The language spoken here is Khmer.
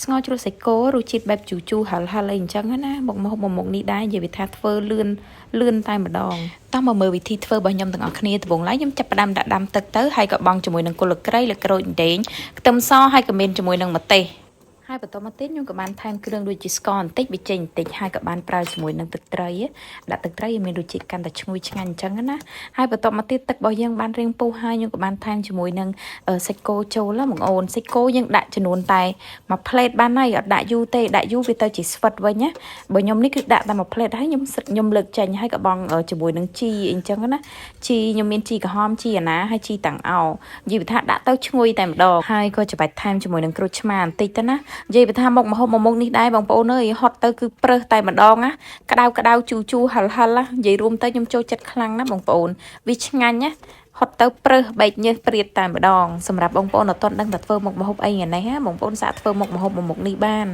ស្ងោរជ្រក់សាច់គោរសជាតិបែបជូជូហឹលហឹលអីអញ្ចឹងណាមកនេះដែរនិយាយថាធ្វើលឿនតែម្ដងតោះមកមើលវិធីធ្វើរបស់ខ្ញុំទាំងអស់គ្នាដំបូងឡើយខ្ញុំចាប់ផ្ដើមដាក់ដាំទឹកទៅហើយក៏បង់ជាមួយនឹងគល់ក្រីលើក្រូចដេងខ្ទឹមសហើយក៏មានជាមួយនឹងម្ទេសហើយបន្តមកទៀតខ្ញុំក៏បានថែមគ្រឿងដូចជាស្ករបន្តិចប៊ីចេងបន្តិចហើយក៏បានប្រើជាមួយនឹងទឹកត្រីដាក់ទឹកត្រីឲ្យមានរសជាតិកាន់តែឈ្ងុយឆ្ងាញ់អញ្ចឹងណាហើយបន្តមកទៀតទឹករបស់យើងបានរៀងពុះហើយខ្ញុំក៏បានថែមជាមួយនឹងសាច់គោចូលបងអូនសាច់គោយើងដាក់ចំនួនតែមួយផ្លេតបានហើយអត់ដាក់យូរទេដាក់យូរវាទៅជាស្វិតវិញណាបើខ្ញុំនេះគឺដាក់តែមួយផ្លេតហើយខ្ញុំលើកចេញហើយក៏បងជាមួយនឹងជីអញ្ចឹងណាជីខ្ញុំមានជីក្រហមជីអាណាហើយជីតាំងអោនិយាយថាដាក់ទៅឈ្ងុយតែម្ដងហើយក៏ច្បាច់ថែមជាមួយនឹងក្រូចឆ្មាបន្តិចទៅណានិយាយថាមុខនេះដែរបងប្អូនអើយហត់ទៅគឺប្រើសតែម្ដងណាក្តៅជូហឹលណានិយាយរួមទៅខ្ញុំចូលចិត្តខ្លាំងណាបងប្អូនវាឆ្ងាញ់ណាហត់ទៅប្រើសបែកញើសព្រាតតែម្ដងសម្រាប់បងប្អូនអត់ទាន់ដឹងថាធ្វើមុខម្ហូបអីថ្ងៃនេះបងប្អូនសាកធ្វើមុខម្ហូបនេះបាន